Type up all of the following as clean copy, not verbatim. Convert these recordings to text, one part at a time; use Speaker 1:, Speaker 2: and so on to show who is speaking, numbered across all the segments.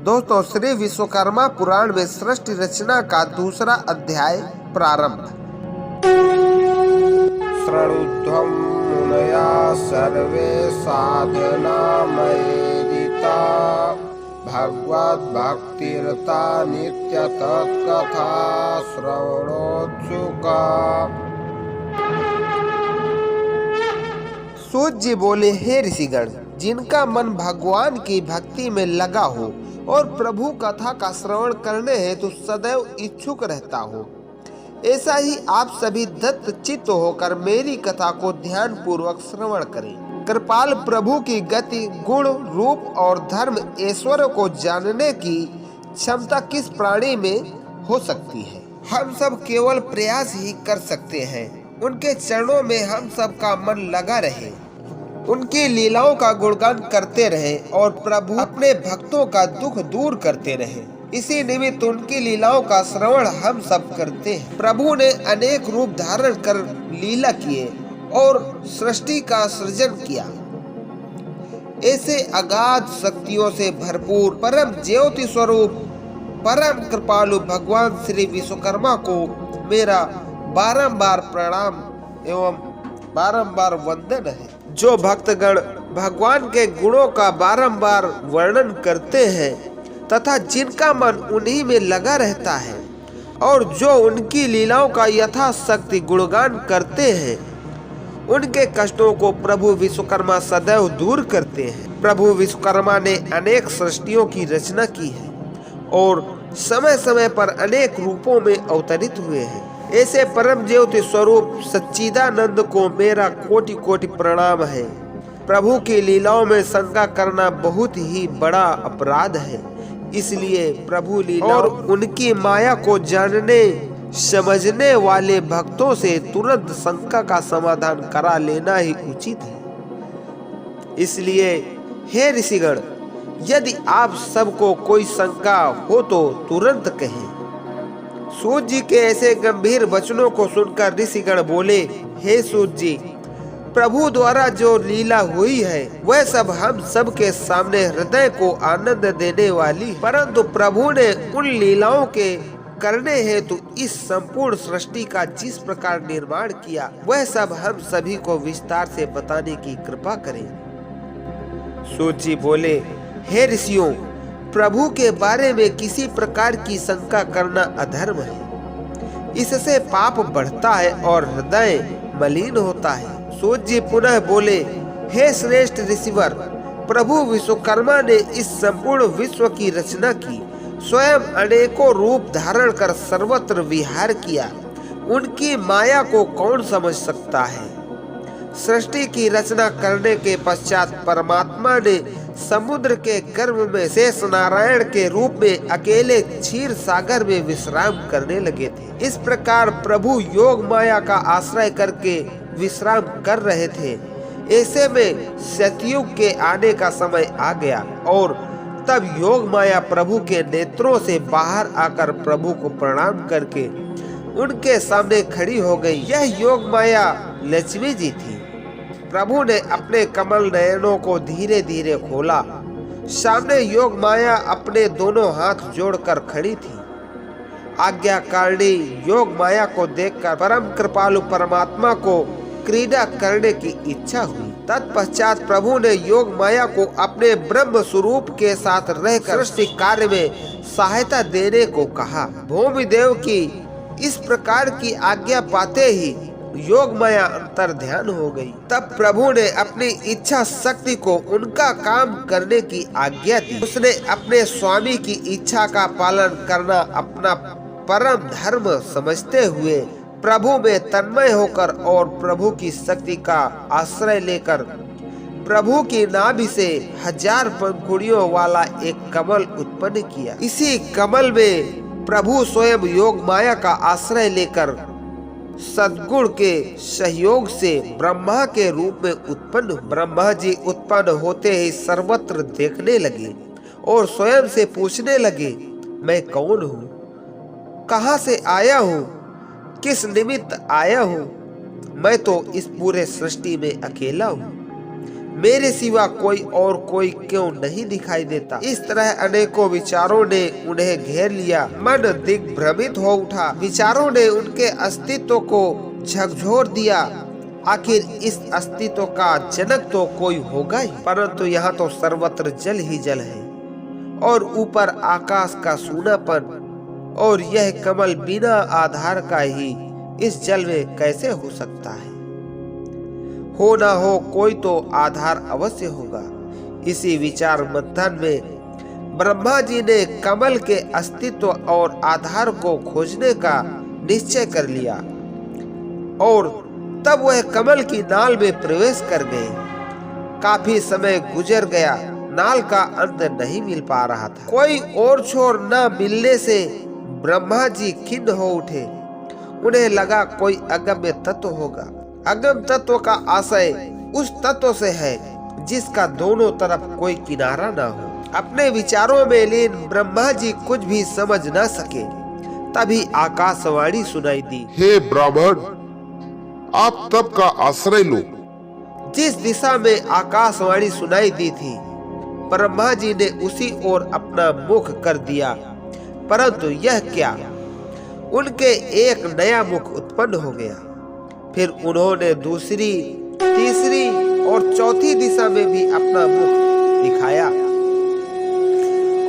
Speaker 1: दोस्तों, श्री विश्वकर्मा पुराण में सृष्टि रचना का दूसरा अध्याय प्रारंभ। शृणुध्वं मुनया सर्वे साधना मयेरिता भगवद्भक्तिरता नित्य तत्कथा श्रवणोत्सुका। सूत जी बोले, हे ऋषिगण, जिनका मन भगवान की भक्ति में लगा हो और प्रभु कथा का श्रवण करने हेतु सदैव इच्छुक रहता हो, ऐसा ही आप सभी दत्त चित्त होकर मेरी कथा को ध्यान पूर्वक श्रवण करें। कृपाल प्रभु की गति, गुण, रूप और धर्म ऐश्वर्य को जानने की क्षमता किस प्राणी में हो सकती है? हम सब केवल प्रयास ही कर सकते हैं। उनके चरणों में हम सब का मन लगा रहे, उनकी लीलाओं का गुणगान करते रहे और प्रभु अपने भक्तों का दुख दूर करते रहे। इसी निमित्त उनकी लीलाओं का श्रवण हम सब करते हैं। प्रभु ने अनेक रूप धारण कर लीला किए और सृष्टि का सृजन किया। ऐसे अगाध शक्तियों से भरपूर परम ज्योति स्वरूप परम कृपालु भगवान श्री विश्वकर्मा को मेरा बारंबार प्रणाम एवं बारंबार वंदन है। जो भक्तगण भगवान के गुणों का बारंबार वर्णन करते हैं तथा जिनका मन उन्हीं में लगा रहता है और जो उनकी लीलाओं का यथाशक्ति गुणगान करते हैं, उनके कष्टों को प्रभु विश्वकर्मा सदैव दूर करते हैं। प्रभु विश्वकर्मा ने अनेक सृष्टियों की रचना की है और समय समय पर अनेक रूपों में अवतरित हुए हैं। ऐसे परम ज्योति स्वरूप सच्चिदानंद को मेरा कोटि कोटि प्रणाम है। प्रभु की लीलाओं में शंका करना बहुत ही बड़ा अपराध है, इसलिए प्रभु लीला और उनकी माया को जानने समझने वाले भक्तों से तुरंत शंका का समाधान करा लेना ही उचित है। इसलिए हे ऋषिगण, यदि आप सबको कोई शंका हो तो तुरंत कहें। सूत जी के ऐसे गंभीर वचनों को सुनकर ऋषिगण बोले, हे सूत जी, प्रभु द्वारा जो लीला हुई है वह सब हम सब के सामने हृदय को आनंद देने वाली, परंतु प्रभु ने उन लीलाओं के करने हेतु इस संपूर्ण सृष्टि का जिस प्रकार निर्माण किया वह सब हम सभी को विस्तार से बताने की कृपा करें। सूत जी बोले, हे ऋषियों, प्रभु के बारे में किसी प्रकार की शंका करना अधर्म है। इससे पाप बढ़ता है और हृदय मलिन होता है। सूत जी पुनः बोले, हे श्रेष्ठ ऋषिवर, प्रभु विश्वकर्मा ने इस संपूर्ण विश्व की रचना की, स्वयं अनेकों रूप धारण कर सर्वत्र विहार किया। उनकी माया को कौन समझ सकता है? सृष्टि की रचना करने के पश्चात परमात्मा ने समुद्र के गर्भ में शेष नारायण के रूप में अकेले क्षीर सागर में विश्राम करने लगे थे। इस प्रकार प्रभु योग माया का आश्रय करके विश्राम कर रहे थे। ऐसे में सतयुग के आने का समय आ गया और तब योग माया प्रभु के नेत्रों से बाहर आकर प्रभु को प्रणाम करके उनके सामने खड़ी हो गई। यह योग माया लक्ष्मी जी थी। प्रभु ने अपने कमल नयनों को धीरे धीरे खोला। सामने योग माया अपने दोनों हाथ जोड़कर खड़ी थी। आज्ञाकारिणी योग माया को देखकर परम कृपालु परमात्मा को क्रीड़ा करने की इच्छा हुई। तत्पश्चात प्रभु ने योग माया को अपने ब्रह्म स्वरूप के साथ रहकर सृष्टि कार्य में सहायता देने को कहा। भूमिदेव की इस प्रकार की आज्ञा पाते ही योग माया अंतर ध्यान हो गई। तब प्रभु ने अपनी इच्छा शक्ति को उनका काम करने की आज्ञा दी। उसने अपने स्वामी की इच्छा का पालन करना अपना परम धर्म समझते हुए प्रभु में तन्मय होकर और प्रभु की शक्ति का आश्रय लेकर प्रभु की नाभि से 1000 पंखुड़ियों वाला एक कमल उत्पन्न किया। इसी कमल में प्रभु स्वयं योग माया का आश्रय लेकर सद्गुण के सहयोग से ब्रह्मा के रूप में उत्पन्न। ब्रह्मा जी उत्पन्न होते ही सर्वत्र देखने लगे और स्वयं से पूछने लगे, मैं कौन हूँ, कहाँ से आया हूँ, किस निमित्त आया हूँ? मैं तो इस पूरे सृष्टि में अकेला हूँ। मेरे सिवा कोई क्यों नहीं दिखाई देता। इस तरह अनेकों विचारों ने उन्हें घेर लिया। मन दिग्भ्रमित हो उठा। विचारों ने उनके अस्तित्व को झकझोर दिया। आखिर इस अस्तित्व का जनक तो कोई होगा ही, परंतु यहाँ तो सर्वत्र जल ही जल है और ऊपर आकाश का सूनापन, और यह कमल बिना आधार का ही इस जल में कैसे हो सकता है। हो ना हो कोई तो आधार अवश्य होगा। इसी विचार मंथन में ब्रह्मा जी ने कमल के अस्तित्व और आधार को खोजने का निश्चय कर लिया और तब वह कमल की नाल में प्रवेश कर गए। काफी समय गुजर गया, नाल का अंत नहीं मिल पा रहा था। कोई और छोर न मिलने से ब्रह्मा जी खिन्न हो उठे। उन्हें लगा कोई अगम्य तत्व होगा। अगम तत्व का आशय उस तत्व से है जिसका दोनों तरफ कोई किनारा ना हो। अपने विचारों में लीन ब्रह्मा जी कुछ भी समझ न सके। तभी आकाशवाणी सुनाई दी,
Speaker 2: हे ब्राह्मण, आप तप का आश्रय लो।
Speaker 1: जिस दिशा में आकाशवाणी सुनाई दी थी, ब्रह्मा जी ने उसी ओर अपना मुख कर दिया, परंतु यह क्या, उनके एक नया मुख उत्पन्न हो गया। फिर उन्होंने दूसरी, तीसरी और चौथी दिशा में भी अपना मुख दिखाया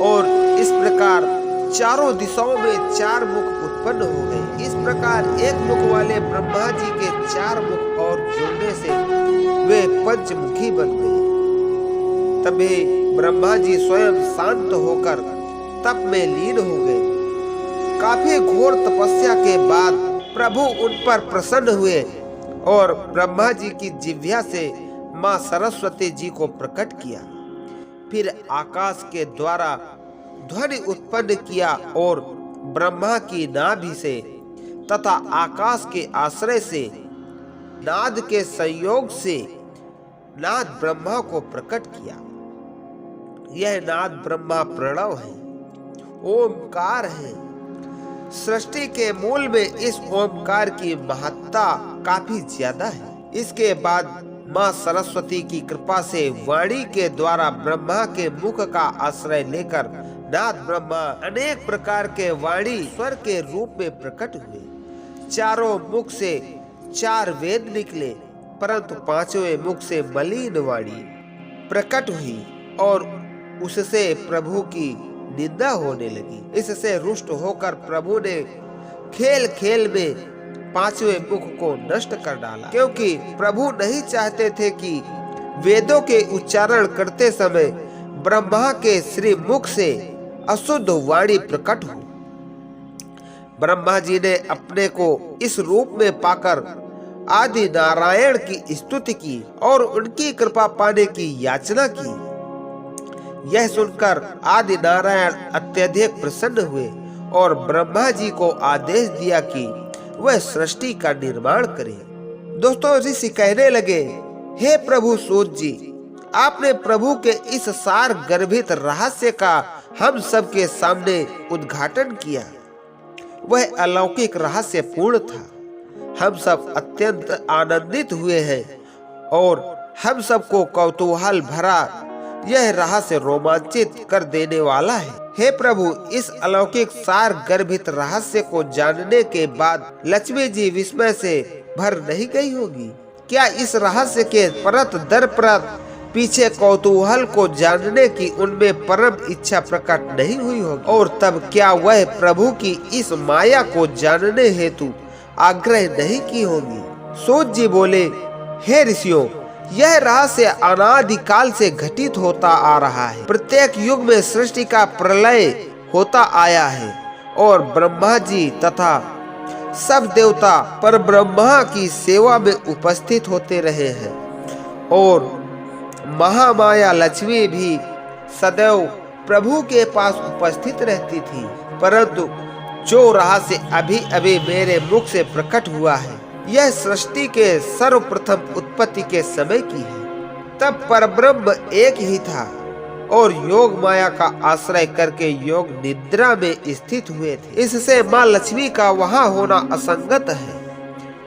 Speaker 1: और इस प्रकार चारों दिशाओं में 4 मुख उत्पन्न हो गए। इस प्रकार एक मुख वाले ब्रह्मा जी के 4 मुख और जुड़ने से वे पंचमुखी बन गए। तभी ब्रह्मा जी स्वयं शांत होकर तप में लीन हो गए। काफी घोर तपस्या के बाद प्रभु उन पर प्रसन्न हुए और ब्रह्मा जी की जिह्वा से मां सरस्वती जी को प्रकट किया। फिर आकाश के द्वारा ध्वनि उत्पन्न किया और ब्रह्मा की नाभि से तथा आकाश के आश्रय से नाद के संयोग से नाद ब्रह्मा को प्रकट किया। यह नाद ब्रह्मा प्रणव है, ओमकार है। सृष्टि के मूल में इस ओमकार की महत्ता काफी ज्यादा है। इसके बाद मां सरस्वती की कृपा से वाणी के द्वारा ब्रह्मा के मुख का आश्रय लेकर नाद ब्रह्मा अनेक प्रकार के वाणी स्वर के रूप में प्रकट हुए। चारों मुख से 4 वेद निकले, परंतु 5वें मुख से मलिन वाणी प्रकट हुई और उससे प्रभु की निंदा होने लगी। इससे रुष्ट होकर प्रभु ने खेल खेल में 5वें मुख को नष्ट कर डाला, क्योंकि प्रभु नहीं चाहते थे कि वेदों के उच्चारण करते समय ब्रह्मा के श्री मुख से अशुद्ध वाणी प्रकट हो। ब्रह्मा जी ने अपने को इस रूप में पाकर आदि नारायण की स्तुति की और उनकी कृपा पाने की याचना की। यह सुनकर आदि नारायण अत्यधिक प्रसन्न हुए और ब्रह्मा जी को आदेश दिया कि वह सृष्टि का निर्माण करे। दोस्तों, ऋषि कहने लगे, हे प्रभु सूत जी, आपने प्रभु के इस सार गर्भित रहस्य का हम सबके सामने उद्घाटन किया। वह अलौकिक रहस्य पूर्ण था। हम सब अत्यंत आनंदित हुए हैं और हम सबको कौतूहल भरा यह रहस्य रोमांचित कर देने वाला है। हे प्रभु, इस अलौकिक सार गर्भित रहस्य को जानने के बाद लक्ष्मी जी विस्मय से भर नहीं गई होगी? क्या इस रहस्य के परत दर परत पीछे कौतूहल को जानने की उनमें परम इच्छा प्रकट नहीं हुई होगी? और तब क्या वह प्रभु की इस माया को जानने हेतु आग्रह नहीं की होगी? सूत जी बोले, हे ऋषियों, यह रहस्य अनादिकाल से घटित होता आ रहा है। प्रत्येक युग में सृष्टि का प्रलय होता आया है और ब्रह्मा जी तथा सब देवता पर ब्रह्मा की सेवा में उपस्थित होते रहे हैं और महामाया लक्ष्मी भी सदैव प्रभु के पास उपस्थित रहती थी। परंतु जो रहस्य अभी अभी मेरे मुख से प्रकट हुआ है, यह सृष्टि के सर्वप्रथम उत्पत्ति के समय की है। तब परब्रह्म एक ही था और योग माया का आश्रय करके योग निद्रा में स्थित हुए थे। इससे माँ लक्ष्मी का वहाँ होना असंगत है।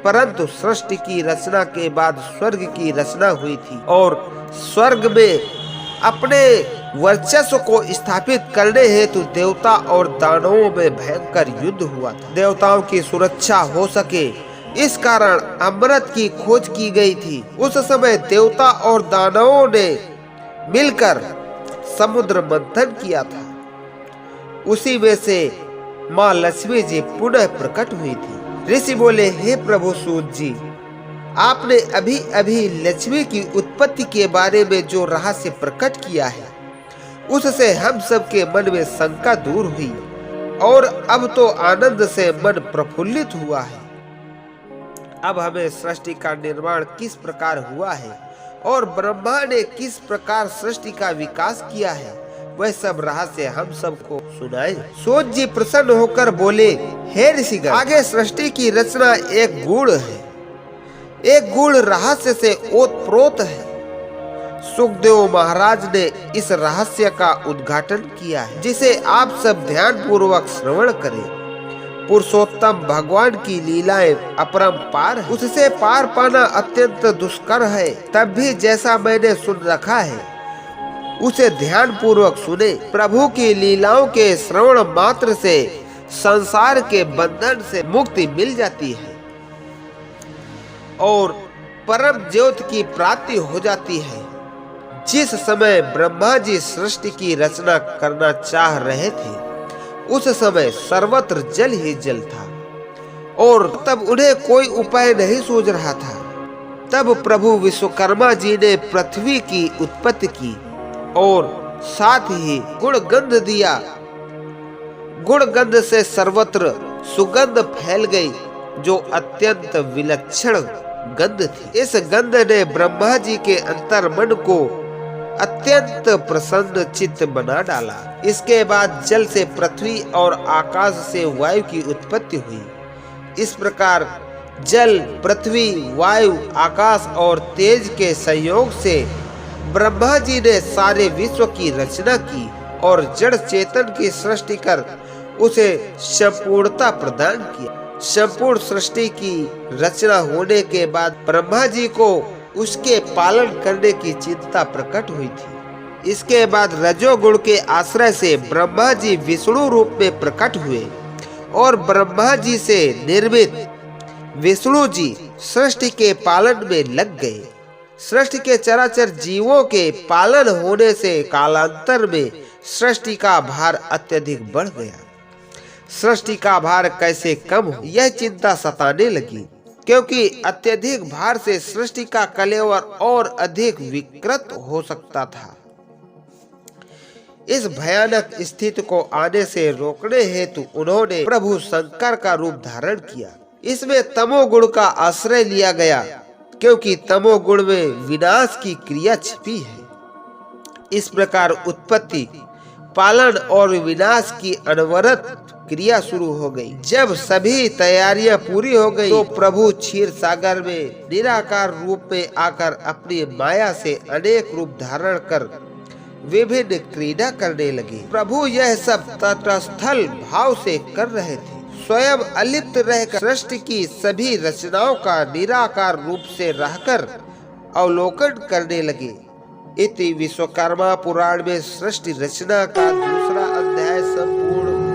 Speaker 1: परंतु सृष्टि की रचना के बाद स्वर्ग की रचना हुई थी और स्वर्ग में अपने वर्चस्व को स्थापित करने हेतु देवता और दानवों में भयंकर युद्ध हुआ था। देवताओं की सुरक्षा हो सके इस कारण अमृत की खोज की गई थी। उस समय देवता और दानवों ने मिलकर समुद्र मंथन किया था। उसी में से माँ लक्ष्मी जी पुनः प्रकट हुई थी। ऋषि बोले, हे प्रभु सूत जी, आपने अभी अभी लक्ष्मी की उत्पत्ति के बारे में जो रहस्य प्रकट किया है उससे हम सबके मन में शंका दूर हुई और अब तो आनंद से मन प्रफुल्लित हुआ है। अब हमें सृष्टि का निर्माण किस प्रकार हुआ है और ब्रह्मा ने किस प्रकार सृष्टि का विकास किया है वह सब रहस्य हम सबको सुनाए। सूत जी प्रसन्न होकर बोले, हे ऋषिगण, आगे सृष्टि की रचना एक गूढ़ है, एक गूढ़ रहस्य से ओतप्रोत है। सुखदेव महाराज ने इस रहस्य का उद्घाटन किया है जिसे आप सब ध्यान पूर्वक श्रवण करें। पुरुषोत्तम भगवान की लीलाएं अपरंपार है, उससे पार पाना अत्यंत दुष्कर है। तब भी जैसा मैंने सुन रखा है उसे ध्यान पूर्वक सुने। प्रभु की लीलाओं के श्रवण मात्र से संसार के बंधन से मुक्ति मिल जाती है और परम ज्योति की प्राप्ति हो जाती है। जिस समय ब्रह्मा जी सृष्टि की रचना करना चाह रहे थे उस समय सर्वत्र जल ही जल था और तब उन्हें कोई उपाय नहीं सूझ रहा था। तब प्रभु विश्वकर्मा जी ने पृथ्वी की उत्पत्ति की और साथ ही गुण गंध दिया। गुण गंध से सर्वत्र सुगंध फैल गई जो अत्यंत विलक्षण गंध थी। इस गंध ने ब्रह्मा जी के अंतर मन को अत्यंत प्रसन्न चित्त बना डाला। इसके बाद जल से पृथ्वी और आकाश से वायु की उत्पत्ति हुई। इस प्रकार जल, पृथ्वी, वायु, आकाश और तेज के संयोग से ब्रह्मा जी ने सारे विश्व की रचना की और जड़ चेतन की सृष्टि कर उसे संपूर्णता प्रदान किया। संपूर्ण सृष्टि की रचना होने के बाद ब्रह्मा जी को उसके पालन करने की चिंता प्रकट हुई थी। इसके बाद रजोगुण के आश्रय से ब्रह्मा जी विष्णु रूप में प्रकट हुए और ब्रह्मा जी से निर्मित विष्णु जी सृष्टि के पालन में लग गए। सृष्टि के चराचर जीवों के पालन होने से कालांतर में सृष्टि का भार अत्यधिक बढ़ गया। सृष्टि का भार कैसे कम हो यह चिंता सताने लगी, क्योंकि अत्यधिक भार से सृष्टि का कलेवर और अधिक विकृत हो सकता था। इस भयानक स्थिति को आने से रोकने हेतु उन्होंने प्रभु शंकर का रूप धारण किया। इसमें तमोगुण का आश्रय लिया गया, क्योंकि तमोगुण में विनाश की क्रिया छिपी है। इस प्रकार उत्पत्ति, पालन और विनाश की अनवरत क्रिया शुरू हो गई। जब सभी तैयारियां पूरी हो गई तो प्रभु क्षीर सागर में निराकार रूप में आकर अपनी माया से अनेक रूप धारण कर विभिन्न क्रीड़ा करने लगे। प्रभु यह सब तटस्थल भाव से कर रहे थे। स्वयं अलिप्त रहकर सृष्टि की सभी रचनाओं का निराकार रूप से रहकर अवलोकन करने लगे। इति विश्वकर्मा पुराण में सृष्टि रचना का दूसरा अध्याय संपूर्ण